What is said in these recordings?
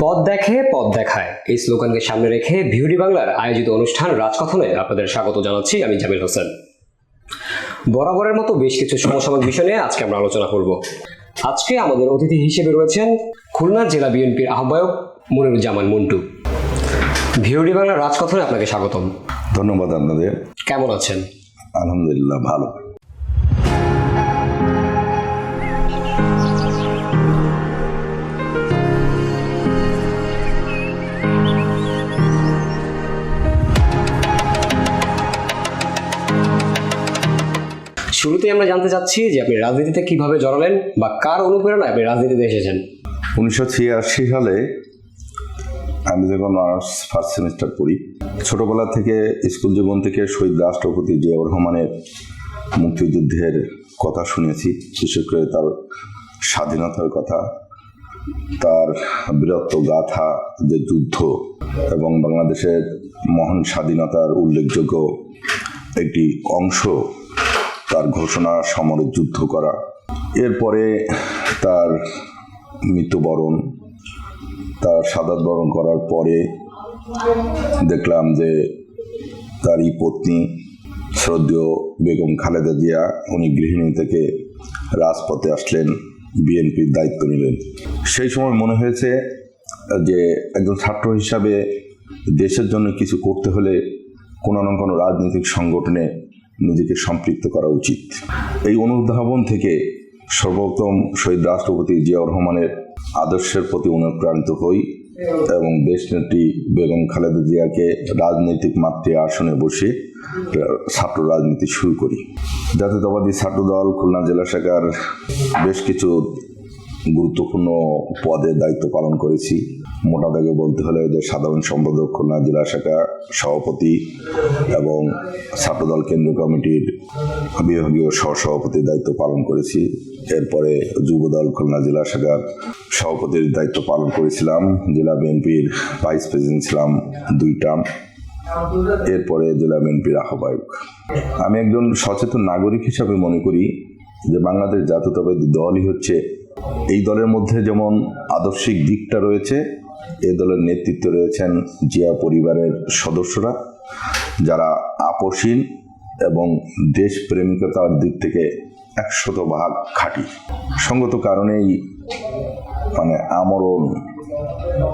পথ দেখে পথ দেখায় এই স্লোগানকে সামনে রেখে ভিওডি বাংলার আয়োজিত অনুষ্ঠান রাজকথনে আপনাদের স্বাগত জানাচ্ছি। আমি জামিল হোসেন। বরাবরের মতো বেশ কিছু সমসাময়িক বিষয় নিয়ে আজকে আমরা আলোচনা করব। আজকে আমাদের অতিথি হিসেবে রয়েছেন খুলনা জেলা বিএনপির আহ্বায়ক মনিরুজ্জামান মন্টু। ভিওডি বাংলার রাজকথনে আপনাকে স্বাগতম। ধন্যবাদ আপনাদের। কেমন আছেন? আলহামদুলিল্লাহ, ভালো। শুরুতেই আমরা জানতে চাচ্ছি যে আপনি রাজনীতিতে কিভাবে জড়ালেন বা কার অনুপ্রেরণায় আপনি রাজনীতিতে এসেছেন। 1986 সালে আমি যখন অনার্স ফার্স্ট সেমিস্টার পড়ি, ছোটবেলা থেকে স্কুল জীবন থেকে শহীদ রাষ্ট্রপতি জিয়াউর রহমানের মুক্তিযুদ্ধের কথা শুনেছি, বিশেষ করে তার স্বাধীনতার কথা, তার বীরত্ব গাথা, যে যুদ্ধ এবং বাংলাদেশের মহান স্বাধীনতার উল্লেখযোগ্য একটি অংশ তার ঘোষণা সমরে যুদ্ধ করা। এরপরে তার মৃত্যুবরণ, তার শাহাদাত বরণ করার পরে দেখলাম যে তারই পত্নী শ্রদ্ধেয় বেগম খালেদা জিয়া, উনি গৃহিণী থেকে রাজপথে আসলেন, বিএনপির দায়িত্ব নিলেন। সেই সময় মনে হয়েছে যে একজন ছাত্র হিসাবে দেশের জন্য কিছু করতে হলে কোনো না কোনো রাজনৈতিক সংগঠনে নিজেকে সম্পৃক্ত করা উচিত। এই অনুধাবন থেকে সর্বপ্রথম শহীদ রাষ্ট্রপতি জিয়াউর রহমানের আদর্শের প্রতি অনুপ্রাণিত হই এবং দেশনেত্রী বেগম খালেদা জিয়াকে রাজনৈতিক মাত্রে আসনে বসে ছাত্র রাজনীতি শুরু করি। জাতীয়তাবাদী ছাত্রদল খুলনা জেলা শাখার বেশ কিছু গুরুত্বপূর্ণ পদে দায়িত্ব পালন করেছি। মোটা দাগে বলতে হলে যে সাধারণ সম্পাদক খুলনা জেলা শাখা, সভাপতি এবং ছাত্রদল কেন্দ্রীয় কমিটির বিভাগীয় সহসভাপতির দায়িত্ব পালন করেছি। এরপরে যুবদল খুলনা জেলা শাখার সভাপতির দায়িত্ব পালন করেছিলাম। জেলা বিএনপির ভাইস প্রেসিডেন্ট ছিলাম 2 টার্ম। এরপরে জেলা বিএনপির আহ্বায়ক। আমি একজন সচেতন নাগরিক হিসাবে মনে করি যে বাংলাদেশ জাতীয়তাবাদী দলই হচ্ছে, এই দলের মধ্যে যেমন আদর্শিক দিকটা রয়েছে, এই দলের নেতৃত্বে রয়েছেন জিয়া পরিবারের সদস্যরা, যারা আপোষহীন এবং দেশপ্রেমিকতার দিক থেকে 100% খাঁটি। সঙ্গত কারণেই আমরণ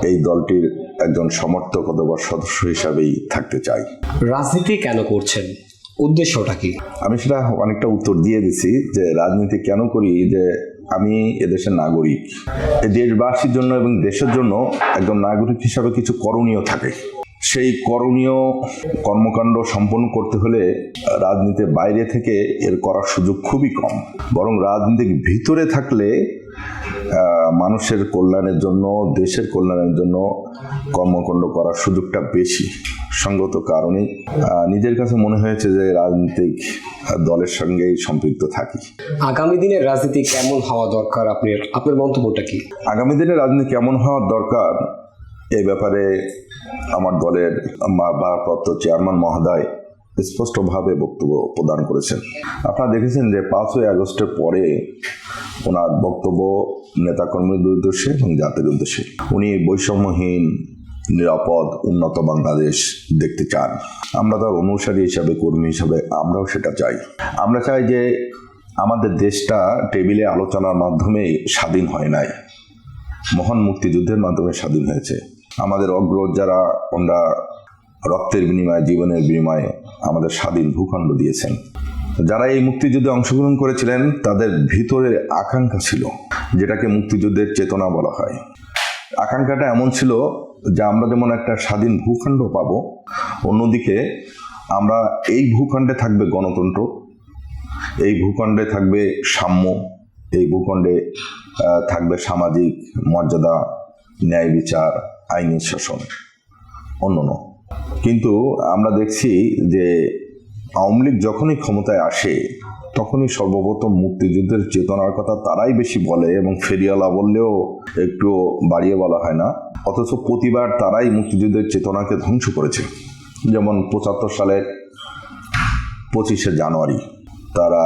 এই দলটির একজন সমর্থক অথবা সদস্য হিসাবেই থাকতে চাই। রাজনীতি কেন করছেন, উদ্দেশ্যটা কি? আমি সেটা অনেকটা উত্তর দিয়ে দিছি যে রাজনীতি কেন করি, যে আমি এদেশের নাগরিক। এই দেশবাসীর জন্য এবং দেশের জন্য একজন নাগরিক হিসাবে কিছু করণীয় থাকে। সেই করণীয় কর্মকাণ্ড সম্পন্ন করতে হলে রাজনীতির বাইরে থেকে এর করার সুযোগ খুবই কম, বরং রাজনীতির ভিতরে থাকলে মানুষের কল্যাণের জন্য, দেশের কল্যাণের জন্য কর্মকাণ্ড করার সুযোগটা বেশি। সঙ্গত কারণেই নিজের কাছে মনে হয়েছে যে রাজনৈতিক দলের সঙ্গেই সম্পৃক্ত থাকি। আগামী দিনের রাজনীতি কেমন হওয়া দরকার, আপনার মন্তব্যটা কি? আগামী দিনের রাজনীতি কেমন হওয়া দরকার এ ব্যাপারে আমার দলের ভারপ্রাপ্ত চেয়ারম্যান মহোদয় স্পষ্টভাবে বক্তব্য প্রদান করেছেন। আপনারা দেখেছেন যে 5ই আগস্টের পরে ওনার বক্তব্য নেতাকর্মীদের উদ্দেশ্যে এবং জাতির উদ্দেশ্যে, উনি বৈষম্যহীন, নিরাপদ, উন্নত বাংলাদেশ দেখতে চান। আমরা তার অনুসারী হিসাবে, কর্মী হিসাবে আমরাও সেটা চাই। আমরা চাই যে আমাদের দেশটা টেবিলে আলোচনার মাধ্যমে স্বাধীন হয় নাই, মহান মুক্তিযুদ্ধের মাধ্যমে স্বাধীন হয়েছে। আমাদের অগ্রজ যারা আমরা রক্তের বিনিময়ে, জীবনের বিনিময়ে আমাদের স্বাধীন ভূখণ্ড দিয়েছেন, যারা এই মুক্তিযুদ্ধে অংশগ্রহণ করেছিলেন, তাদের ভিতরে আকাঙ্ক্ষা ছিল, যেটাকে মুক্তিযুদ্ধের চেতনা বলা হয়। আকাঙ্ক্ষাটা এমন ছিল যে আমরা যেমন একটা স্বাধীন ভূখণ্ড পাবো, অন্যদিকে আমরা এই ভূখণ্ডে থাকবে গণতন্ত্র, এই ভূখণ্ডে থাকবে সাম্য, এই ভূখণ্ডে থাকবে সামাজিক মর্যাদা, ন্যায় বিচার, আইনি শাসন, অন্যান্য। কিন্তু আমরা দেখছি যে আওয়ামী লীগ যখনই ক্ষমতায় আসে তখনই সর্বপ্রথম মুক্তিযুদ্ধের চেতনার কথা তারাই বেশি বলে, এবং ফেরিওয়ালা বললেও একটু বাড়িয়ে বলা হয় না। অথচ প্রতিবার তারাই মুক্তিযুদ্ধের চেতনাকে ধ্বংস করেছে। যেমন 75 সালের 25শে জানুয়ারি তারা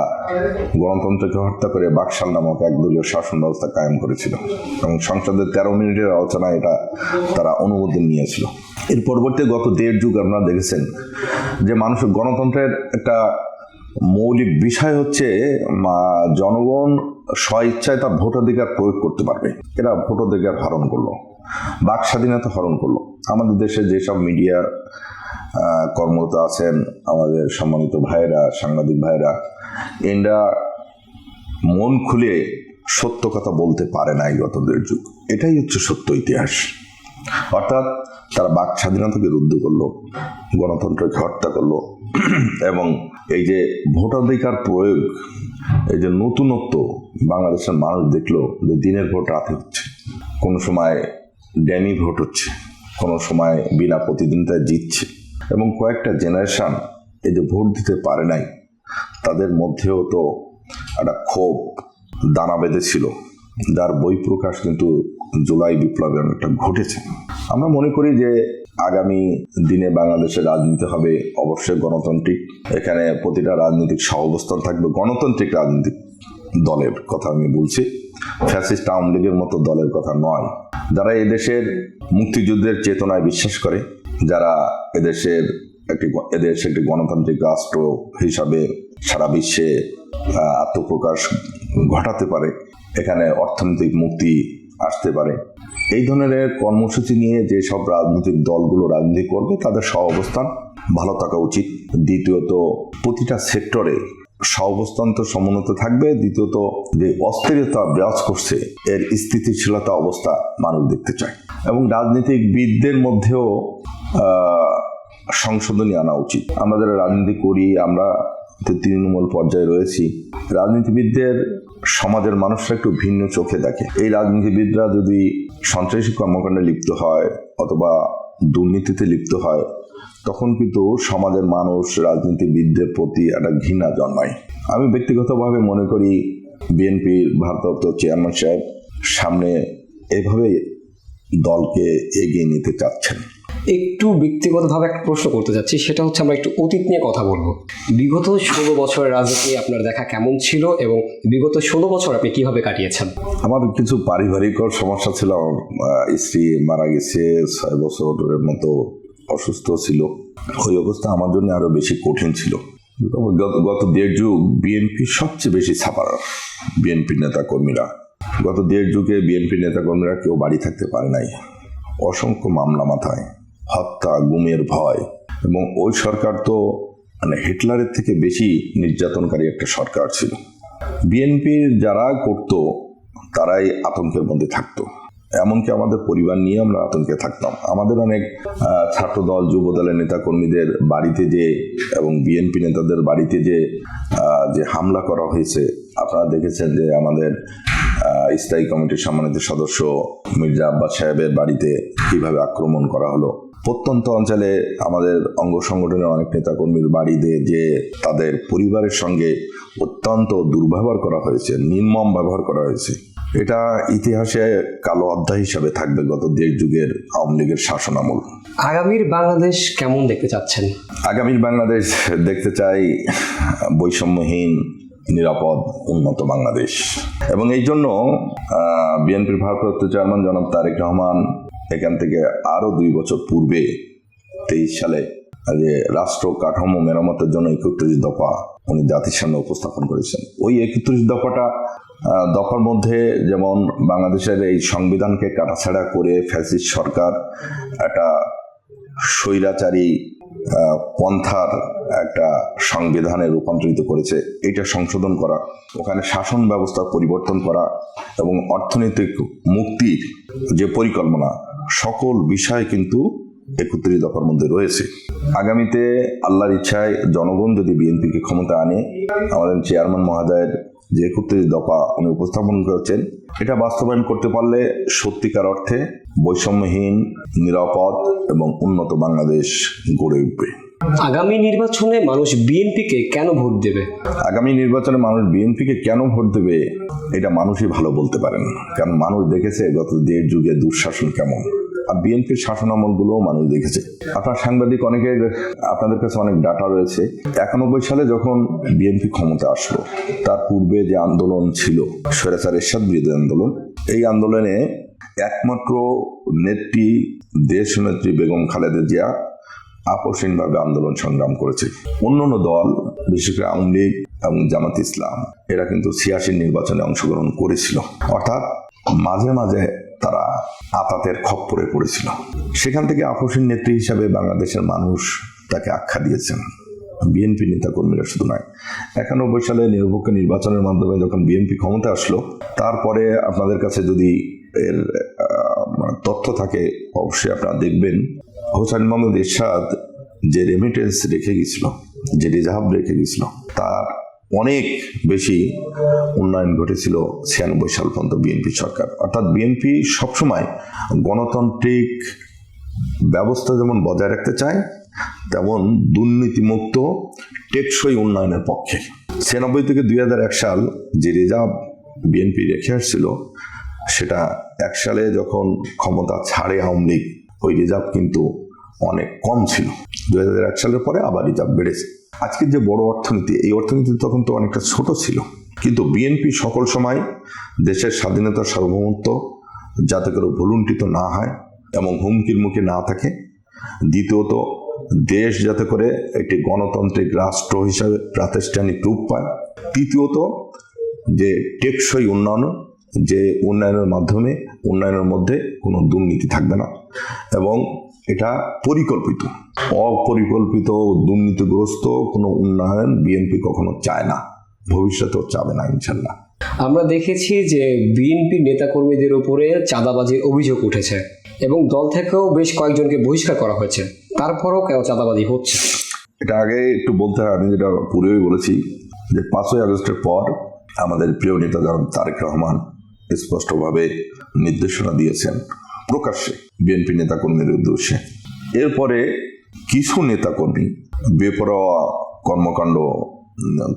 গণতন্ত্রকে হত্যা করে বাকশাল নামক একদলীয় শাসন ব্যবস্থা কায়েম করেছিল এবং সংসদের 13 মিনিটের আলোচনায় এটা তারা অনুমোদন নিয়েছিল। এর পরবর্তী গত 1.5 যুগ আপনারা দেখেছেন যে মানুষের গণতন্ত্রের একটা মৌলিক বিষয় হচ্ছে জনগণ স্বইচ্ছায় তার ভোটাধিকার প্রয়োগ করতে পারবে। এরা ভোটাধিকার হরণ করলো, বাক স্বাধীনতা হরণ করলো। আমাদের দেশে যেসব মিডিয়া কর্মরত আছেন, আমাদের সম্মানিত ভাইরা, সাংবাদিক ভাইরা, এরা মন খুলে সত্য কথা বলতে পারে নাই গত 1.5 যুগ। এটাই হচ্ছে সত্য ইতিহাস। অর্থাৎ তারা বাক স্বাধীনতাকে রুদ্ধ করলো, গণতন্ত্রকে হত্যা করলো এবং এই যে ভোটাধিকার প্রয়োগ, এই যে নতুনত্ব বাংলাদেশের মানুষ দেখলো যে দিনের ভোট রাতে হচ্ছে, কোনো সময় ড্যামি ভোট হচ্ছে, কোনো সময় বিনা প্রতিদ্বন্দ্বিতায় জিতছে এবং কয়েকটা জেনারেশন এই যে ভোট দিতে পারে নাই তাদের মধ্যেও তো একটা ক্ষোভ দানা বেঁধেছিল, যার বহিঃপ্রকাশ কিন্তু জুলাই বিপ্লবে অনেকটা ঘটেছে। আমরা মনে করি যে আগামী দিনে বাংলাদেশের রাজনীতি হবে অবশ্যই গণতান্ত্রিক। এখানে প্রতিটা রাজনৈতিক সহাবস্থান থাকবে গণতান্ত্রিক রাজনৈতিক দলের কথা আমি বলছি, ফ্যাসিস্ট আওয়ামী লীগের মতো দলের কথা নয়। যারা এদেশের মুক্তিযুদ্ধের চেতনায় বিশ্বাস করে, যারা এদেশের একটি গণতান্ত্রিক রাষ্ট্র হিসাবে সারা বিশ্বে আত্মপ্রকাশ ঘটাতে পারে, এখানে অর্থনৈতিক মুক্তি আসতে পারে, এই ধরনের কর্মসূচি নিয়ে যেসব রাজনৈতিক দলগুলো রাজনীতি করবে তাদের সহাবস্থান ভালো থাকা উচিত। দ্বিতীয়ত, প্রতিটা সেক্টরে সহাবস্থান তো সমুন্নত থাকবে। দ্বিতীয়ত, যে অস্থিরতা বিরাজ করছে এর স্থিতিশীলতা অবস্থা মানুষ দেখতে চায় এবং রাজনীতিকবিদদের মধ্যেও সংশোধনী আনা উচিত। আমরা যারা রাজনীতি করি, আমরা তৃণমূল পর্যায়ে রয়েছি, রাজনীতিবিদদের সমাজের মানুষরা একটু ভিন্ন চোখে দেখে। এই রাজনীতিবিদরা যদি সন্ত্রাসী কর্মকাণ্ডে লিপ্ত হয় অথবা দুর্নীতিতে লিপ্ত হয়, তখন কিন্তু সমাজের মানুষ রাজনীতিবিদদের প্রতি একটা ঘৃণা জন্মায়। আমি ব্যক্তিগতভাবে মনে করি বিএনপির ভারপ্রাপ্ত চেয়ারম্যান সাহেব সামনে এভাবে দলকে এগিয়ে নিতে চাচ্ছেন। একটু ব্যক্তিগতভাবে একটা প্রশ্ন করতে যাচ্ছি, সেটা হচ্ছে আমরা একটু অতীত নিয়ে কথা বলবো। বিগত 16 বছরের রাজনীতি আপনার দেখা কেমন ছিল এবং বিগত 16 বছর আপনি কিভাবে কাটিয়েছেন? আমার কিছু পারিবারিক সমস্যা ছিল। স্ত্রী মারা গেছে, 6 বছরের মতো অসুস্থ ছিল। ওই অবস্থা আমার জন্য আরো বেশি কঠিন ছিল। গত 1.5 যুগ বিএনপি সবচেয়ে বেশি ছাপার বিএনপি নেতা কর্মীরা, গত 1.5 যুগে বিএনপি নেতা কর্মীরা কেউ বাড়ি থাকতে পারে নাই। অসংখ্য মামলা মাথায়, হত্যা, গুমের ভয়, এবং ওই সরকার তো হিটলারের থেকে বেশি নির্যাতনকারী একটা সরকার ছিল। বিএনপির যারা করতো তারাই আতঙ্কের মধ্যে থাকতো, এমনকি আমাদের পরিবার নিয়ে আমরা আতঙ্কে থাকতাম। আমাদের অনেক ছাত্রদল, যুব দলের নেতা কর্মীদের বাড়িতে এবং বিএনপি নেতাদের বাড়িতে যে হামলা করা হয়েছে, আপনারা দেখেছেন যে আমাদের স্থায়ী কমিটির সম্মানিত সদস্য মির্জা আব্বাস সাহেবের বাড়িতে কিভাবে আক্রমণ করা হলো। প্রত্যন্ত অঞ্চলে আমাদের অঙ্গ সংগঠনের অনেক নেতাকর্মীর বাড়িতে যে তাদের পরিবারের সঙ্গে অত্যন্ত দুর্ব্যবহার করা হয়েছে, নির্মম ব্যবহার করা হয়েছে, এটা ইতিহাসে কালো অধ্যায় হিসাবে থাকবে গত 1.5 যুগের আওয়ামী লীগের শাসনামল। আগামীর বাংলাদেশ কেমন দেখতে চাচ্ছেন? আগামীর বাংলাদেশ দেখতে চাই বৈষম্যহীন, নিরাপদ, উন্নত বাংলাদেশ। এবং এই জন্য বিএনপির ভারপ্রাপ্ত চেয়ারম্যান জনাব তারেক রহমান এখান থেকে আরো 2 বছর পূর্বে 23 সালে যে রাষ্ট্র কাঠামো মেরামতের জন্য 31 দফা উনি জাতির সামনে উপস্থাপন করেছেন। ওই 31 দফার মধ্যে যেমন বাংলাদেশের এই সংবিধানকে কাটাছাড়া করে ফ্যাসিস্ট সরকার একটা স্বৈরাচারী পন্থার একটা সংবিধানে রূপান্তরিত করেছে, এটা সংশোধন করা, ওখানে শাসন ব্যবস্থা পরিবর্তন করা এবং অর্থনৈতিক মুক্তির যে পরিকল্পনা, সকল বিষয় কিন্তু 31 দফার মধ্যে রয়েছে। আগামীতে আল্লাহর ইচ্ছায় জনগণ যদি বিএনপিকে ক্ষমতা আনে, আমাদের চেয়ারম্যান মহোদয়ের যে 31 দফা উনি উপস্থাপন করেছেন, এটা বাস্তবায়ন করতে পারলে সত্যিকার অর্থে বৈষম্যহীন, নিরাপদ এবং উন্নত বাংলাদেশ গড়ে উঠবে। আগামী নির্বাচনে মানুষ বিএনপিকে কেন ভোট দেবে? আগামী নির্বাচনে মানুষ বিএনপিকে কেন ভোট দেবে এটা মানুষই ভালো বলতে পারেন, কারণ মানুষ দেখেছে গত 1.5 যুগে দুঃশাসন কেমন। বিএনপির শাসনামলগুলোও মানুষ দেখেছে। আপনার সাংবাদিক অনেকের, আপনাদের কাছে অনেক ডাটা রয়েছে। 91 সালে যখন বিএনপি ক্ষমতা আসলো, তার পূর্বে যে আন্দোলন ছিল স্বৈরাচার এরশাদ বিরোধী আন্দোলন, এই আন্দোলনে একমাত্র নেত্রী, দেশনেত্রী বেগম খালেদা জিয়া আপসহীনভাবে আন্দোলন সংগ্রাম করেছে। অন্যান্য দল, বিশেষ করে আওয়ামী লীগ এবং জামাত ইসলাম, এরা কিন্তু 86 নির্বাচনে অংশগ্রহণ করেছিল। অর্থাৎ মাঝে মাঝে তারা আতাতের খপ্পরে পড়েছিল। সেখান থেকে আপসহীন নেত্রী হিসাবে বাংলাদেশের মানুষ তাকে আখ্যা দিয়েছেন। বিএনপি নেতাকর্মীরা শুধু নয়, 91 সালে নিরপেক্ষ নির্বাচনের মাধ্যমে যখন বিএনপি ক্ষমতা আসলো, তারপরে আপনাদের কাছে যদি এর তথ্য থাকে অবশ্যই আপনারা দেখবেন, হোসেন মোহাম্মদ এরশাদ যে রেমিটেন্স রেখে গেছিল, যে রিজার্ভ রেখে গেছিল, তার অনেক বেশি উন্নয়ন ঘটেছিল 96 সাল পর্যন্ত বিএনপি সরকার। অর্থাৎ বিএনপি সবসময় গণতান্ত্রিক ব্যবস্থা যেমন বজায় রাখতে চায়, তেমন দুর্নীতিমুক্ত টেকসই উন্নয়নের পক্ষে। 96 থেকে 2001 সাল যে রিজার্ভ বিএনপি রেখে আসছিল, সেটা 1 সালে যখন ক্ষমতা ছাড়ে আওয়ামী লীগ, ওই রিজার্ভ কিন্তু অনেক কম ছিল। 2001 সালের পরে আবার রিজার্ভ বেড়েছে। আজকের যে বড় অর্থনীতি, এই অর্থনীতি তখন তো অনেকটা ছোট ছিল, কিন্তু বিএনপি সকল সময় দেশের স্বাধীনতার সার্বভৌমত্ব যাতে করে ভুলুণ্ঠিত না হয় এবং হুমকির মুখে না থাকে, দ্বিতীয়ত দেশ যাতে করে একটি গণতান্ত্রিক রাষ্ট্র হিসাবে প্রাতিষ্ঠানিক রূপ পায়, তৃতীয়ত যে টেকসই উন্নয়ন, যে উন্নয়নের মাধ্যমে উন্নয়নের মধ্যে কোনো দুর্নীতি থাকবে না এবং এটা পরিকল্পিত। অপরিকল্পিত দুর্নীতিগ্রস্ত কোনো উন্নয়ন বিএনপি কখনো চায় না, ভবিষ্যতেও চাবে না ইনশাল্লাহ। আমরা দেখেছি যে বিএনপি নেতাকর্মীদের উপরে চাঁদাবাজির অভিযোগ উঠেছে এবং দল থেকেও বেশ কয়েকজনকে বহিষ্কার করা হয়েছে, তারপরও কেন চাঁদাবাজি হচ্ছে? এটা আগে একটু বলতে হয়, আমি যেটা পূর্বেই বলেছি যে 5ই আগস্টের পর আমাদের প্রিয় নেতা জনাব তারেক রহমান স্পষ্টভাবে নির্দেশনা দিয়েছেন প্রকাশ্যে বিএনপি নেতাকর্মীদের উদ্দেশ্যে। এরপরে কিছু নেতাকর্মী বেপরোয়া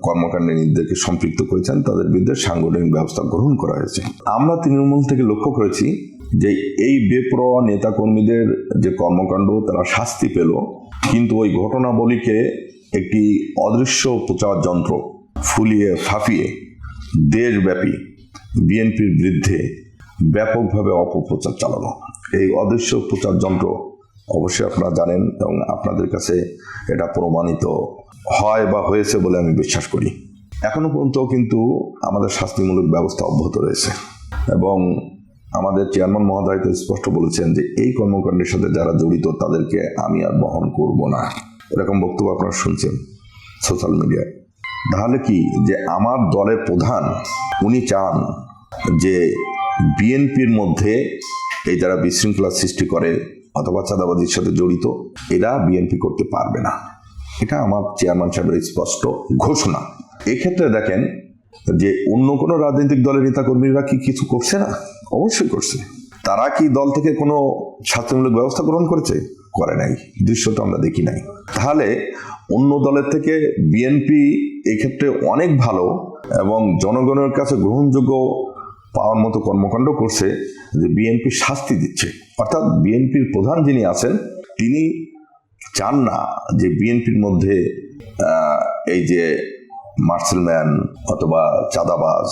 কর্মকাণ্ডে নিজেদেরকে সম্পৃক্ত করেছেন, তাদের বিরুদ্ধে সাংগঠনিক ব্যবস্থা গ্রহণ করা হয়েছে। আমরা তৃণমূল থেকে লক্ষ্য করেছি যে এই বেপরোয়া নেতাকর্মীদের যে কর্মকাণ্ড, তারা শাস্তি পেল, কিন্তু ওই ঘটনাবলীকে একটি অদৃশ্য প্রচার যন্ত্র ফুলিয়ে ফাঁপিয়ে দেশব্যাপী বিএনপির বিরুদ্ধে ব্যাপকভাবে অপপ্রচার চালানো। এই অদৃশ্য প্রচার যন্ত্র অবশ্যই আপনারা জানেন এবং আপনাদের কাছে এটা প্রমাণিত হয় বা হয়েছে বলে আমি বিশ্বাস করি। এখনো পর্যন্ত কিন্তু আমাদের শাস্তিমূলক ব্যবস্থা অব্যাহত রয়েছে এবং আমাদের চেয়ারম্যান মহোদয় তো স্পষ্ট বলেছেন যে এই কর্মকাণ্ডের সাথে যারা জড়িত তাদেরকে আমি আর বহন করব না, এরকম বক্তব্য আপনারা শুনছেন সোশ্যাল মিডিয়ায়। তাহলে কি যে আমার দলের প্রধান উনি চান যে বিএনপির মধ্যে এই যারা বিশৃঙ্খলা সৃষ্টি করে অথবা চাঁদাবাজির সাথে জড়িত, এরা বিএনপি করতে পারবে না। এটা আমার চেয়ারম্যান সাহেবের স্পষ্ট ঘোষণা। এক্ষেত্রে দেখেন যে অন্য কোনো রাজনৈতিক দলের নেতাকর্মীরা কি কিছু করছে না? অবশ্যই করছে। তারা কি দল থেকে কোনো শাস্তিমূলক ব্যবস্থা গ্রহণ করেছে? করে নাই, দৃশ্যটা আমরা দেখি নাই। তাহলে অন্য দলের থেকে বিএনপি এক্ষেত্রে অনেক ভালো এবং জনগণের কাছে গ্রহণযোগ্য পাওয়ার মতো কর্মকাণ্ড করছে যে বিএনপি শাস্তি দিচ্ছে। অর্থাৎ বিএনপির প্রধান যিনি আছেন তিনি চান না যে বিএনপির মধ্যে এই যে মার্সেলম্যান অথবা চাঁদাবাজ,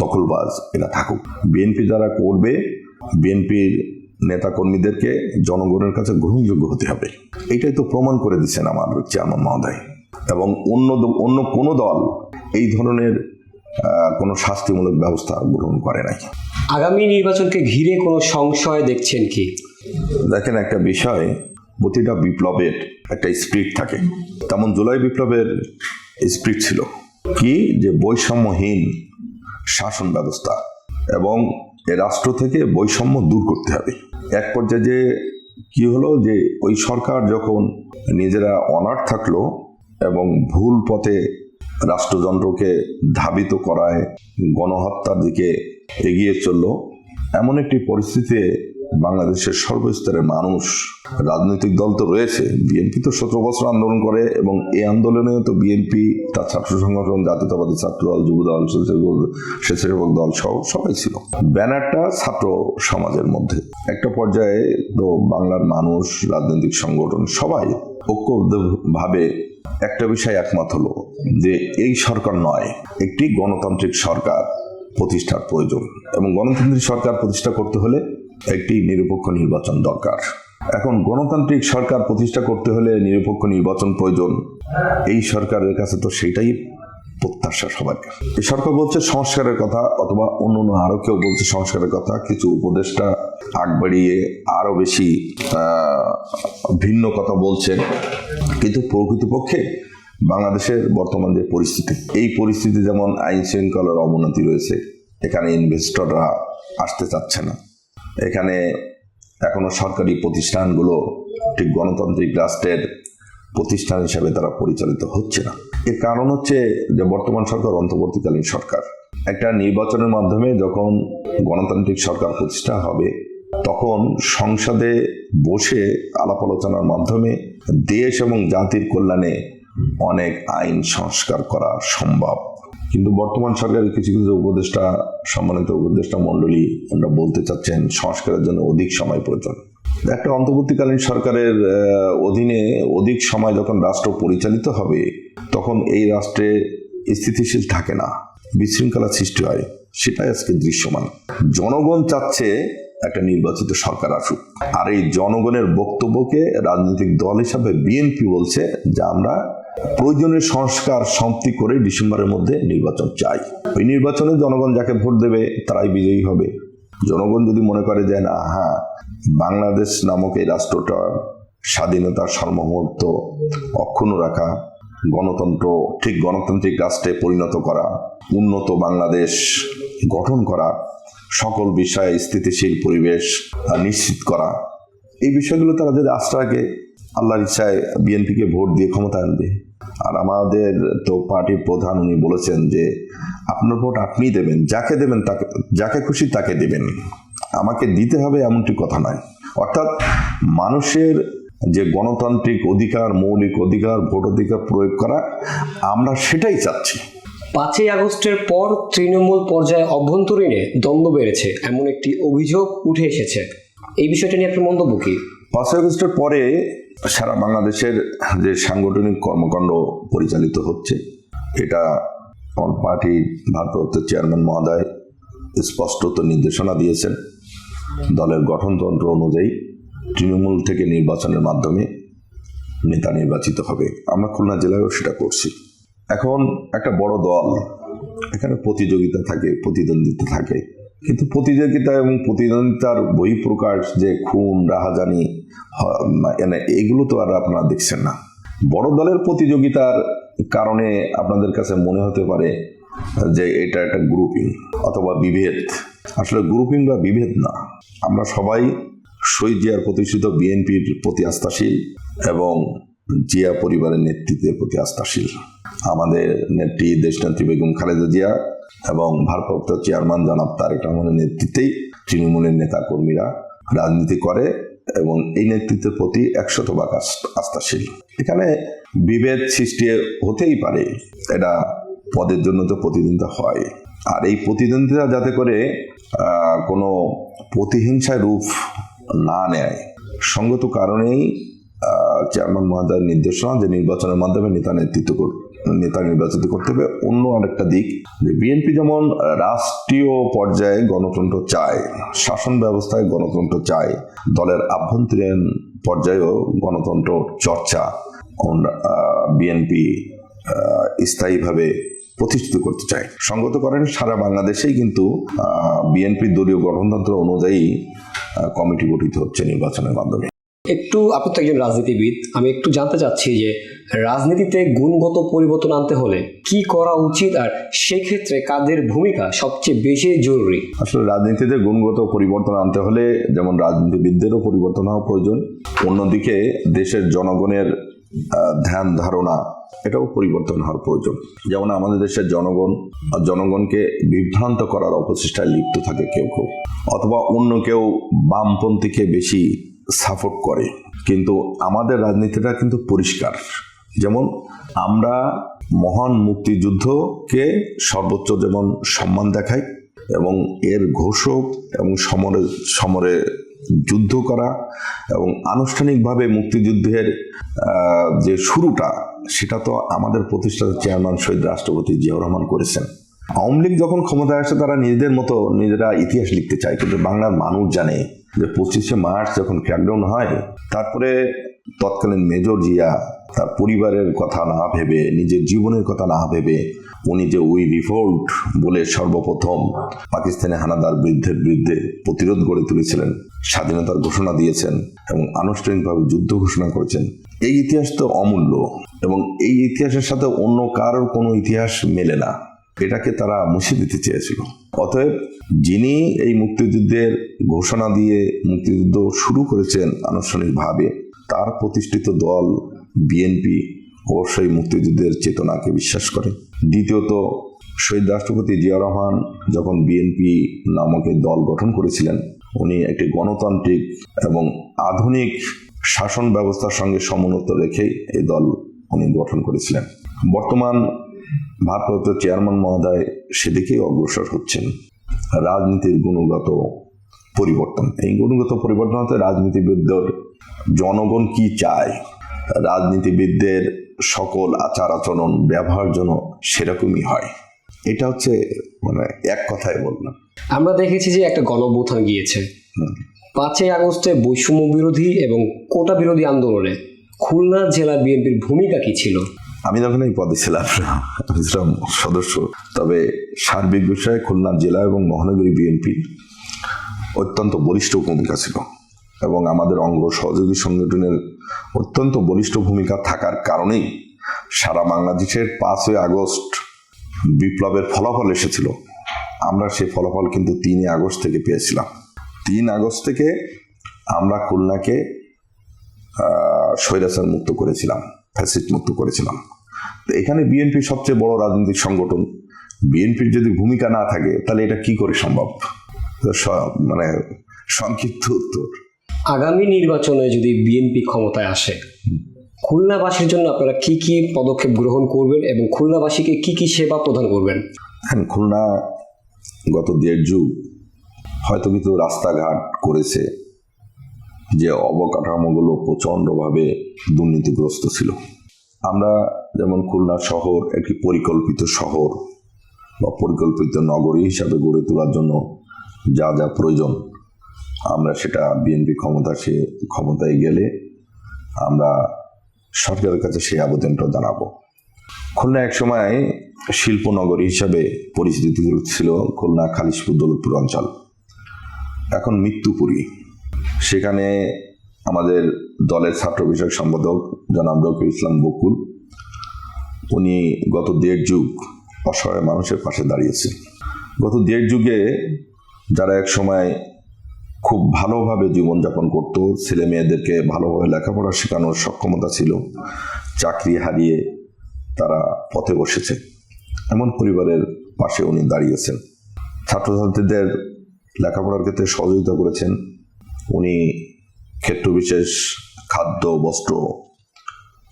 দখলবাজ এরা থাকুক। বিএনপি যারা করবে, বিএনপির নেতাকর্মীদেরকে জনগণের কাছে গ্রহণযোগ্য হতে হবে। এটাই তো প্রমাণ করে দিচ্ছেন আমার চেয়ারম্যান মহোদয়। এবং অন্য কোনো দল এই ধরনের কোনো শাস্তিমূলক ব্যবস্থা গ্রহণ করে নাই। আগামী নির্বাচনকে ঘিরে কোনো সংশয় দেখছেন কি? দেখেন, একটা বিষয়, প্রতিটা বিপ্লবের একটা স্পিরিট থাকে, তেমন জুলাই বিপ্লবের স্পিরিট ছিল কি যে বৈষম্যহীন শাসন ব্যবস্থা এবং এ রাষ্ট্র থেকে বৈষম্য দূর করতে হবে। এক পর্যায়ে যে কি হলো যে ওই সরকার যখন নিজেরা অনার থাকলো এবং ভুল পথে রাষ্ট্রযন্ত্রকে ধাবিত করায় গণহত্যার দিকে এগিয়ে চলল, এমন একটি পরিস্থিতিতে বাংলাদেশের সর্বস্তরের মানুষ, রাজনৈতিক দল তো রয়েছে, বিএনপি তো 17 বছর আন্দোলন করে এবং এই আন্দোলনেও তো বিএনপি, তার ছাত্র সংগঠন, জাতীয়তাবাদী ছাত্র দল, যুব দল, স্বেচ্ছাসেবক দল সহ সবাই ছিল। ব্যানারটা ছাত্র সমাজের মধ্যে। একটা পর্যায়ে তো বাংলার মানুষ, রাজনৈতিক সংগঠন সবাই ঐক্যবদ্ধভাবে একটা বিষয় একমত হলো যে এই সরকার নয়, একটি গণতান্ত্রিক সরকার প্রতিষ্ঠার প্রয়োজন এবং গণতান্ত্রিক সরকার প্রতিষ্ঠা করতে হলে একটি নিরপেক্ষ নির্বাচন দরকার। এখন গণতান্ত্রিক সরকার প্রতিষ্ঠা করতে হলে নিরপেক্ষ নির্বাচন প্রয়োজন। এই সরকারের কাছে তো সেটাই প্রত্যাশা সবার। এই সরকার বলছে সংস্কারের কথা, অথবা অন্য আরো কেউ বলছে সংস্কারের কথা, কিছু উপদেষ্টা আগ বাড়িয়ে আরো বেশি ভিন্ন কথা বলছেন। কিন্তু প্রকৃতপক্ষে বাংলাদেশের বর্তমান যে পরিস্থিতি, এই পরিস্থিতি যেমন আইন শৃঙ্খলার অবনতি রয়েছে, এখানে ইনভেস্টররা আসতে চাচ্ছে না, এখানে এখনো সরকারি প্রতিষ্ঠানগুলো ঠিক গণতান্ত্রিক রাষ্ট্রের প্রতিষ্ঠান হিসেবে তারা পরিচালিত হচ্ছে না। এর কারণ হচ্ছে যে বর্তমান সরকার অন্তর্বর্তীকালীন সরকার। একটা নির্বাচনের মাধ্যমে যখন গণতান্ত্রিক সরকার প্রতিষ্ঠা হবে, তখন সংসদে বসে আলাপ আলোচনার মাধ্যমে দেশ এবং জাতির কল্যাণে অনেক আইন সংস্কার করা সম্ভব। কিন্তু বর্তমান সরকারের কিছু কিছু উপদেষ্টা, সম্মানিত উপদেষ্টা মণ্ডলী, আমরা বলতে চাচ্ছেন সংস্কারের জন্য অধিক সময় প্রয়োজন। একটা অন্তর্বর্তীকালীন সরকারের অধীনে অধিক সময় যখন রাষ্ট্র পরিচালিত হবে, তখন এই রাষ্ট্রে স্থিতিশীল থাকে না, বিশৃঙ্খলা সৃষ্টি হয়। সেটাই আজকে দৃশ্যমান। জনগণ চাচ্ছে একটা নির্বাচিত সরকার আসুক, আর এই জনগণের বক্তব্যকে রাজনৈতিক দল হিসাবে বিএনপি বলছে যে আমরা প্রয়োজনীয় সংস্কার সমাপ্তি করে ডিসেম্বরের মধ্যে নির্বাচন চাই। ওই নির্বাচনে জনগণ যাকে ভোট দেবে তারাই বিজয়ী হবে। জনগণ যদি মনে করে যে না, হ্যাঁ, বাংলাদেশ নামক এই রাষ্ট্রটার স্বাধীনতার সার্বভৌমত্ব অক্ষুণ্ণ রাখা, গণতন্ত্র ঠিক গণতান্ত্রিক রাষ্ট্রে পরিণত করা, উন্নত বাংলাদেশ গঠন করা, সকল বিষয়ে স্থিতিশীল পরিবেশ নিশ্চিত করা, এই বিষয়গুলো তারা যদি আস্থা রাখে, আল্লাহর ইচ্ছায় বিএনপিকে ভোট দিয়ে ক্ষমতা আনবে। আর আমাদের তো পার্টির প্রধান, উনি বলেছেন যে আপনার ভোট আপনিই দেবেন, যাকে দেবেন তাকে, যাকে খুশি তাকে দেবেন, আমাকে দিতে হবে এমনটি কথা নয়। অর্থাৎ মানুষের যে গণতান্ত্রিক অধিকার, মৌলিক অধিকার, ভোট অধিকার প্রয়োগ করা, আমরা সেটাই চাচ্ছি। 5ই আগস্টের পর তৃণমূল পর্যায়ে অভ্যন্তরীণে দ্বন্দ্ব বেড়েছে এমন একটি অভিযোগ উঠে এসেছে। এই বিষয়টা নিয়ে আপনার মন্তব্য কি? 5ই আগস্টের পরে সারা বাংলাদেশের যে সাংগঠনিক কর্মকাণ্ড পরিচালিত হচ্ছে, এটা আমার পার্টির ভারপ্রাপ্ত চেয়ারম্যান মহোদয় স্পষ্টত নির্দেশনা দিয়েছেন। দলের গঠনতন্ত্র অনুযায়ী তৃণমূল থেকে নির্বাচনের মাধ্যমে নেতা নির্বাচিত হবে। আমরা খুলনা জেলায়ও সেটা করছি। এখন একটা বড় দল, এখানে প্রতিযোগিতা থাকে, প্রতিদ্বন্দ্বিতা থাকে, কিন্তু প্রতিযোগিতা এবং প্রতিদ্বন্দ্বিতার বহিঃপ্রকাশ যে খুন, রাহাজানি, এগুলো তো আর আপনারা দেখছেন না। বড় দলের প্রতিযোগিতার কারণে আপনাদের কাছে মনে হতে পারে যে এটা একটা গ্রুপিং অথবা বিভেদ। আসলে গ্রুপিং বা বিভেদ না, আমরা সবাই শহীদ জিয়ার প্রতিষ্ঠিত বিএনপির প্রতি আস্থাশীল এবং জিয়া পরিবারের নেতৃত্বের প্রতি আস্থাশীল। আমাদের নেত্রী দেশনেত্রী বেগম খালেদা জিয়া এবং ভারপ্রাপ্ত চেয়ারম্যান জনাব তারেক রহমানের নেতৃত্বেই তৃণমূলের নেতা কর্মীরা রাজনীতি করে এবং এই নেতৃত্বের প্রতি 100% আস্থাশীল। এখানে বিভেদ সৃষ্টি হতেই পারে, এটা পদের জন্য তো প্রতিদ্বন্দ্বিতা হয়। আর এই প্রতিদ্বন্দ্বিতা যাতে করে কোনো প্রতিহিংসায় রূপ না নেয়, সঙ্গত কারণেই চেয়ারম্যান মহোদয়ের নির্দেশনা যে নির্বাচনের মাধ্যমে নেতা নির্বাচিত করতে হবে। অন্য আরেকটা দিক, যে বিএনপি যেমন রাষ্ট্রীয় পর্যায়ে গণতন্ত্র চায়, শাসন ব্যবস্থায় গণতন্ত্র চায়, দলের আভ্যন্তরীণ পর্যায়েও গণতন্ত্র চর্চা বিএনপি স্থায়ীভাবে প্রতিষ্ঠিত করতে চায়। সঙ্গত করেন সারা বাংলাদেশেই কিন্তু বিএনপির দলীয় গঠনতন্ত্র অনুযায়ী কমিটি গঠিত হচ্ছে নির্বাচনের মাধ্যমে। আপনি তো একজন রাজনীতিবিদ, আমি একটু জানতে চাচ্ছি যে রাজনীতিতে গুণগত পরিবর্তন আনতে হলে কি করা উচিত, আর সেক্ষেত্রে কাদের ভূমিকা সবচেয়ে বেশি জরুরি? আসলে রাজনীতিতে গুণগত পরিবর্তন আনতে হলে যেমন রাজনীতিবিদদেরও পরিবর্তন হওয়া প্রয়োজন, অন্যদিকে দেশের জনগণের ধ্যান ধারণা, এটাও পরিবর্তন হওয়ার প্রয়োজন। যেমন আমাদের দেশের জনগণকে বিভ্রান্ত করার অপচেষ্টায় লিপ্ত থাকে কেউ কেউ, অথবা অন্য কেউ বামপন্থীকে বেশি সাপোর্ট করে। কিন্তু আমাদের রাজনীতিটা কিন্তু পরিষ্কার। যেমন আমরা মহান মুক্তিযুদ্ধকে সর্বোচ্চ যেমন সম্মান দেখাই এবং এর ঘোষক এবং সমরে যুদ্ধ করা এবং আনুষ্ঠানিকভাবে মুক্তিযুদ্ধের যে শুরুটা, সেটা তো আমাদের প্রতিষ্ঠাতা চেয়ারম্যান শহীদ রাষ্ট্রপতি জিয়াউর রহমান করেছেন। আওয়ামী লীগ যখন ক্ষমতায় আসে তারা নিজেদের মতো নিজেরা ইতিহাস লিখতে চায়, কিন্তু বাংলার মানুষ জানে যে 25শে মার্চ যখন ক্র্যাকডাউন হয়, তারপরে তৎকালীন মেজর জিয়া তার পরিবারের কথা না ভেবে, নিজের জীবনের কথা না ভেবে, উনি যে উই রিভোল্ট বলে সর্বপ্রথম পাকিস্তানি হানাদার বিরুদ্ধে প্রতিরোধ গড়ে তুলেছিলেন, স্বাধীনতার ঘোষণা দিয়েছেন এবং আনুষ্ঠানিকভাবে যুদ্ধ ঘোষণা করেছেন। এই ইতিহাস তো অমূল্য এবং এই ইতিহাসের সাথে অন্য কারোর কোনো ইতিহাস মেলে না। এটাকে তারা মুছে দিতে চেয়েছিল। অতএব যিনি এই মুক্তিযুদ্ধের ঘোষণা দিয়ে মুক্তিযুদ্ধ শুরু করেছেন আনুষ্ঠানিকভাবে, তার প্রতিষ্ঠিত দল বিএনপি অবশ্যই মুক্তিযুদ্ধের চেতনাকে বিশ্বাস করে। দ্বিতীয়ত, শহীদ রাষ্ট্রপতি জিয়া রহমান যখন বিএনপি নামক দল গঠন করেছিলেন, উনি একটি গণতান্ত্রিক এবং আধুনিক শাসন ব্যবস্থার সঙ্গে সমন্বিত রেখেই এই দল উনি গঠন করেছিলেন। বর্তমান ভারপ্রাপ্ত চেয়ারম্যান মহোদয় সেদিকেই অগ্রসর হচ্ছেন। রাজনীতির গুণগত পরিবর্তন, এই গুণগত পরিবর্তন হতে রাজনীতিবিদদের জনগণ কি চায়, রাজনীতিবিদদের সকল আচার আচরণ ব্যবহার যেন সেরকমই হয়। এটা হচ্ছে এক কথায় বললাম। আমরা দেখেছি যে একটা গণঅভ্যুত্থান গিয়েছে 5ই আগস্টে বৈষম্য বিরোধী এবং কোটা বিরোধী আন্দোলনে খুলনা জেলা বিএনপির ভূমিকা কি ছিল? আমি তখন এই পদে ছিলাম সদস্য, তবে সার্বিক বিষয়ে খুলনা জেলা এবং মহানগরী বিএনপি অত্যন্ত বলিষ্ঠ ভূমিকা ছিল এবং আমাদের অঙ্গ সহযোগী সংগঠনের অত্যন্ত বলিষ্ঠ ভূমিকা থাকার কারণেই সারা বাংলাদেশের 5ই আগস্ট বিপ্লবের ফলাফল এসেছিল। আমরা সেই ফলাফল কিন্তু 3 আগস্ট থেকে পেয়েছিলাম। 3 আগস্ট থেকে আমরা খুলনাকে স্বৈরাচার মুক্ত করেছিলাম, ফ্যাসিস্ট মুক্ত করেছিলাম। তো এখানে বিএনপি সবচেয়ে বড় রাজনৈতিক সংগঠন, বিএনপির যদি ভূমিকা না থাকে তাহলে এটা কি করে সম্ভব? সংক্ষিপ্ত উত্তর, আগামী নির্বাচনে যদি বিএনপি ক্ষমতায় আসে, খুলনাবাসীর জন্য আপনারা কি কি পদক্ষেপ গ্রহণ করবেন এবং খুলনাবাসীকে কি কি সেবা প্রদান করবেন? খুলনা গত 1.5 যুগ হয়তো কিছু রাস্তাঘাট করেছে, যে অবকাঠামোগুলো প্রচণ্ডভাবে দুর্নীতিগ্রস্ত ছিল। আমরা যেমন খুলনা শহর একটি পরিকল্পিত শহর বা পরিকল্পিত নগরী হিসাবে গড়ে তোলার জন্য যা যা প্রয়োজন, আমরা সেটা বিএনপি ক্ষমতায় গেলে আমরা সরকারের কাছে সেই আবেদনটা জানাবো। খুলনা একসময় শিল্প নগরী হিসাবে পরিচিত ছিল, খুলনা খালিশপুর দৌলতপুর অঞ্চল, এখন মৃত্যুপুরী। সেখানে আমাদের দলের ছাত্র বিষয়ক সম্পাদক জনাব রকিবুল ইসলাম বকুল, উনি গত 1.5 যুগ অসহায় মানুষের পাশে দাঁড়িয়েছে। গত 1.5 যুগে যারা এক সময় খুব ভালোভাবে জীবনযাপন করত, ছেলে মেয়েদেরকে ভালোভাবে লেখাপড়া শেখানোর সক্ষমতা ছিল, চাকরি হারিয়ে তারা পথে বসেছে, এমন পরিবারের পাশে উনি দাঁড়িয়েছেন। ছাত্রছাত্রীদের লেখাপড়ার ক্ষেত্রে সহযোগিতা করেছেন। উনি ক্ষেত্রবিশেষ খাদ্য, বস্ত্র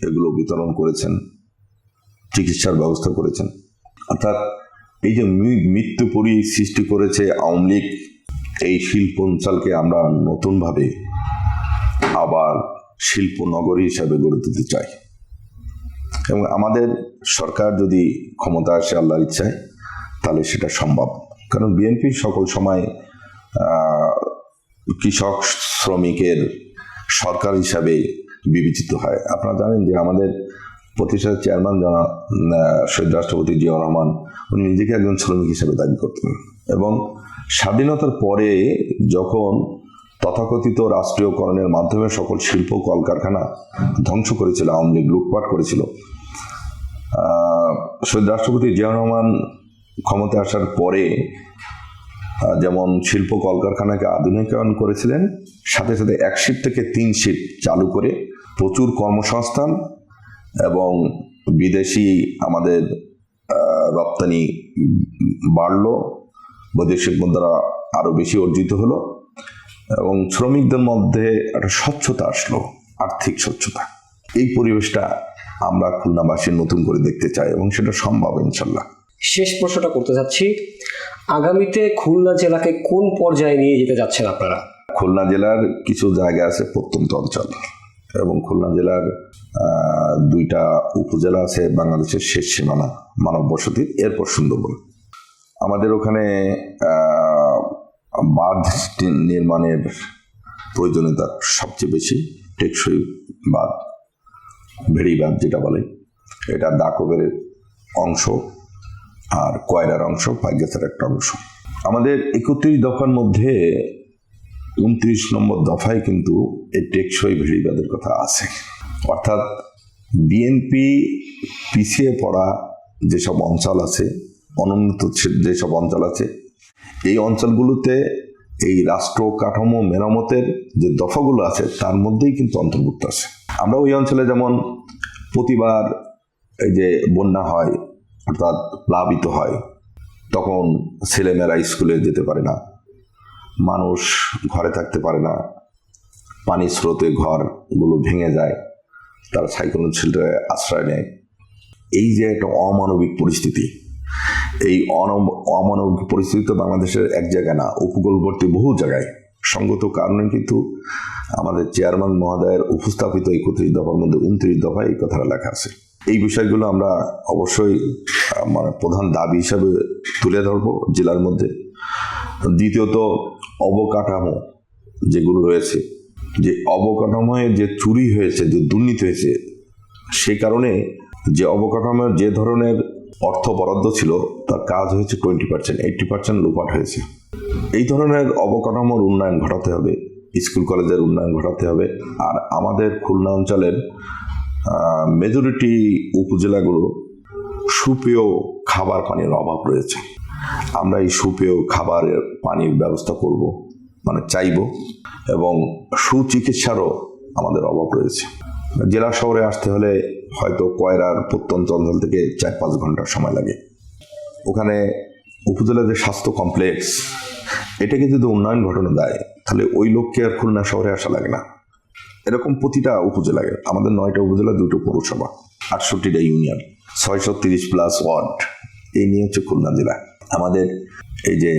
এগুলো বিতরণ করেছেন, চিকিৎসার ব্যবস্থা করেছেন। অর্থাৎ এই যে মৃত্যুপুরী সৃষ্টি করেছে আওয়ামী লীগ, এই শিল্প অঞ্চলকে আমরা নতুনভাবে আবার শিল্প নগরী হিসাবে গড়ে তুলতে চাই এবং আমাদের সরকার যদি ক্ষমতা আসে আল্লাহর ইচ্ছায়, তাহলে সেটা সম্ভব। কারণ বিএনপি সকল সময় কৃষক শ্রমিকের সরকার হিসাবে বিবেচিত হয়। আপনারা জানেন যে আমাদের প্রতিষ্ঠাতা চেয়ারম্যান শহীদ রাষ্ট্রপতি জিয়াউর রহমান, উনি নিজেকে একজন শ্রমিক হিসেবে দাবি করতেন এবং স্বাধীনতার পরে যখন তথাকথিত রাষ্ট্রীয়করণের মাধ্যমে সকল শিল্প কলকারখানা ধ্বংস করেছিল, আওয়ামী লীগ লুটপাট করেছিল, শহীদ রাষ্ট্রপতি জিয়াউর রহমান ক্ষমতায় আসার পরে যেমন শিল্প কলকারখানাকে আধুনিকায়ন করেছিলেন, সাথে সাথে 1 শিফট থেকে 3 শিফট চালু করে প্রচুর কর্মসংস্থান এবং বিদেশি আমাদের রপ্তানি বাড়লো, বৈদেশিক মুদ্রা আরও বেশি অর্জিত হলো এবং শ্রমিকদের মধ্যে একটা স্বচ্ছতা আসলো, আর্থিক স্বচ্ছতা। এই পরিবেশটা আমরা খুলনাবাসী নতুন করে দেখতে চাই এবং সেটা সম্ভব ইনশাল্লাহ। শেষ প্রশ্নটা করতে যাচ্ছি, আগামীতে খুলনা জেলাকে কোন পর্যায়ে নিয়ে যেতে যাচ্ছেন আপনারা? খুলনা জেলার কিছু জায়গা আছে প্রত্যন্ত অঞ্চল এবং খুলনা জেলার 2টা উপজেলা আছে বাংলাদেশের শেষ সীমানা মানব বসতির, এরপর সুন্দরবন। আমাদের ওখানে বাঁধ নির্মাণের প্রয়োজনীয়তা সবচেয়ে বেশি। টেকসই বাঁধ, ভেড়ি বাঁধ যেটা বলে, এটা দাকবের অংশ আর কয়রার অংশ, পাইগাছের একটা অংশ। আমাদের 31 দফার মধ্যে 29 নম্বর দফায় কিন্তু এই টেকসই ভেড়ি বাঁধের কথা আছে। অর্থাৎ বিএনপি পিছিয়ে পড়া যেসব অঞ্চল আছে, অনুন্নত যেসব অঞ্চল আছে, এই অঞ্চলগুলোতে এই রাষ্ট্র কাঠামো মেরামতের যে দফাগুলো আছে তার মধ্যেই কিন্তু অন্তর্ভুক্ত আছে। আমরা ওই অঞ্চলে যেমন প্রতিবার এই যে বন্যা হয় অর্থাৎ প্লাবিত হয়, তখন ছেলেমেয়েরা স্কুলে যেতে পারে না, মানুষ ঘরে থাকতে পারে না, পানির স্রোতে ঘরগুলো ভেঙে যায়, তারা সাইক্লোন শেল্টারে আশ্রয় নেয়। এই যে একটা অমানবিক পরিস্থিতি, এই অমানবিক পরিস্থিতি তো বাংলাদেশের এক জায়গায় না, উপকূলবর্তী বহু জায়গায়। সঙ্গত কারণে কিন্তু আমাদের চেয়ারম্যান মহোদয়ের উপস্থাপিত 31 দফার মধ্যে 29 দফায় এই কথাটা লেখা আছে। এই বিষয়গুলো আমরা অবশ্যই মানে প্রধান দাবি হিসাবে তুলে ধরব জেলার মধ্যে। দ্বিতীয়ত, অবকাঠামো যেগুলো রয়েছে, যে অবকাঠামোয় যে চুরি হয়েছে, যে দুর্নীতি হয়েছে, সেই কারণে যে অবকাঠামোর যে ধরনের অর্থ বরাদ্দ ছিল তার কাজ হয়েছে 20%, 80% লোপাট হয়েছে। এই ধরনের অবকাঠামোর উন্নয়ন ঘটাতে হবে, স্কুল কলেজের উন্নয়ন ঘটাতে হবে। আর আমাদের খুলনা অঞ্চলের মেজরিটি উপজেলাগুলো সুপেয় খাবার পানির অভাব রয়েছে। আমরা এই সুপেয় খাবারের পানির ব্যবস্থা করব, মানে চাইব, এবং সুচিকিৎসারও আমাদের অভাব রয়েছে। জেলা শহরে আসতে হলে হয়তো কয়রার প্রত্যন্ত অঞ্চল থেকে 4-5 ঘন্টার সময় লাগে। ওখানে উপজেলার যে স্বাস্থ্য কমপ্লেক্স, এটাকে যদি উন্নয়ন ঘটানো দেয় তাহলে ওই লোককে আর খুলনা শহরে আসা লাগে না। এরকম প্রতিটা উপজেলায়, আমাদের 9টা উপজেলা, 2টো পৌরসভা, 68টা ইউনিয়ন, 630+ ওয়ার্ড, এই নিয়ে হচ্ছে খুলনা জেলা। আমাদের এই যে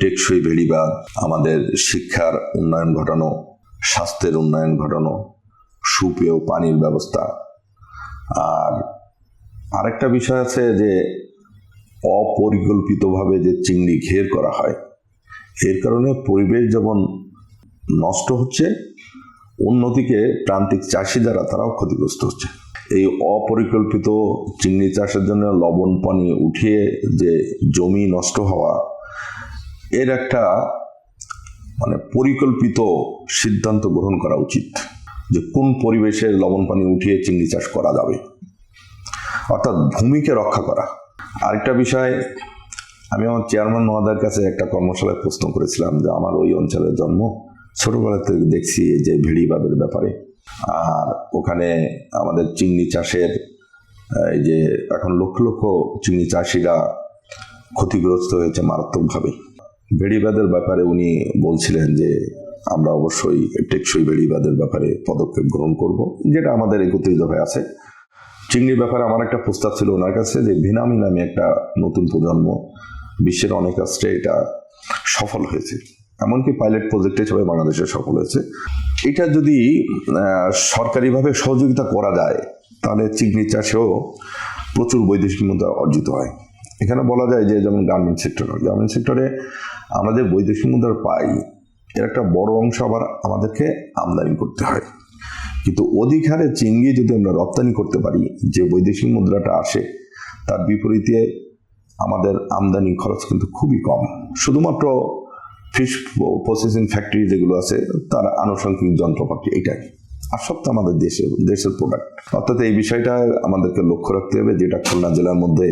টেকসই ভেড়িবাঁধ, আমাদের শিক্ষার উন্নয়ন ঘটানো, স্বাস্থ্যের উন্নয়ন ঘটানো, সুপেয় পানির ব্যবস্থা। আর আরেকটা বিষয় আছে যে অপরিকল্পিতভাবে যে চিংড়ি ঘের করা হয়, এর কারণে পরিবেশ যেমন নষ্ট হচ্ছে, অন্যদিকে প্রান্তিক চাষি যারা তারাও ক্ষতিগ্রস্ত হচ্ছে। এই অপরিকল্পিত চিংড়ি চাষের জন্য লবণ পানি উঠিয়ে যে জমি নষ্ট হওয়া, এর একটা মানে পরিকল্পিত সিদ্ধান্ত গ্রহণ করা উচিত যে কোন পরিবেশে লবণ পানি উঠিয়ে চিংড়ি চাষ করা যাবে, অর্থাৎ ভূমিকে রক্ষা করা। আরেকটা বিষয়, আমি আমার চেয়ারম্যান মহোদয়ের কাছে একটা কর্মশালায় প্রশ্ন করেছিলাম যে আমার ওই অঞ্চলের জন্ম, ছোটবেলা থেকে দেখছি এই যে ভেড়িবাঁধের ব্যাপারে। আর ওখানে আমাদের চিংড়ি চাষের এই যে এখন লক্ষ লক্ষ চিংড়ি চাষিরা ক্ষতিগ্রস্ত হয়েছে মারাত্মকভাবে। ভেড়িবাঁধের ব্যাপারে উনি বলছিলেন যে আমরা অবশ্যই টেকসই ভেড়িবাঁধের ব্যাপারে পদক্ষেপ গ্রহণ করব, যেটা আমাদের 31 দফায় আছে। চিংড়ির ব্যাপারে আমার একটা প্রস্তাব ছিল ওনার কাছে যে ভিনামি নামে একটা নতুন প্রজন্ম, বিশ্বের অনেক রাষ্ট্রে এটা সফল হয়েছে, এমনকি পাইলট প্রজেক্ট হিসেবে বাংলাদেশে সফল হয়েছে। এটা যদি সরকারিভাবে সহযোগিতা করা যায় তাহলে চিংড়ি চাষেও প্রচুর বৈদেশিক মুদ্রা অর্জিত হয়। এখানে বলা যায় যে যেমন গার্মেন্ট সেক্টরে আমরা যে বৈদেশিক মুদ্রা পাই, এর একটা বড় অংশ আবার আমাদেরকে আমদানি করতে হয়। কিন্তু অধিক হারে চিংড়ি যদি আমরা রপ্তানি করতে পারি, যে বৈদেশিক মুদ্রাটা আসে তার বিপরীতে আমাদের আমদানি খরচ কিন্তু খুবই কম। শুধুমাত্র ফিশ প্রসেসিং ফ্যাক্টরি যেগুলো আছে তার আনুষঙ্গিক যন্ত্রপাতি, এটাই, আর সব তো আমাদের দেশের প্রোডাক্ট। অর্থাৎ এই বিষয়টা আমাদেরকে লক্ষ্য রাখতে হবে, যেটা খুলনা জেলার মধ্যে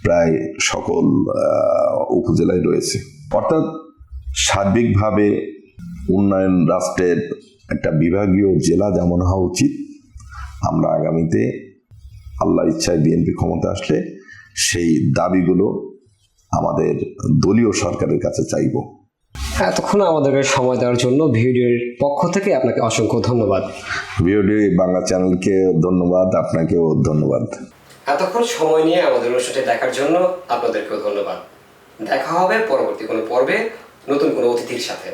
প্রায় সকল উপজেলায় রয়েছে। অর্থাৎ সার্বিকভাবে উন্নয়ন রাষ্ট্রের একটা বিভাগীয় জেলা যেমন হওয়া উচিত, আমরা আগামীতে আল্লাহ ইচ্ছায় বিএনপি ক্ষমতা আসলে সেই দাবিগুলো আমাদের দলীয় সরকারের কাছে চাইব। এতক্ষণ আমাদেরকে সময় দেওয়ার জন্য ভিডিওর পক্ষ থেকে আপনাকে অসংখ্য ধন্যবাদ। ভিডিওটি বাংলা চ্যানেলকে ধন্যবাদ, আপনাকেও ধন্যবাদ। এতক্ষণ সময় নিয়ে আমাদের অনুষ্ঠানটি দেখার জন্য আপনাদেরকেও ধন্যবাদ। দেখা হবে পরবর্তী কোনো পর্বে নতুন কোনো অতিথির সাথে।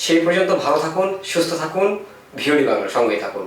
সেই পর্যন্ত ভালো থাকুন, সুস্থ থাকুন, ভিওডি বাংলার সঙ্গেই থাকুন।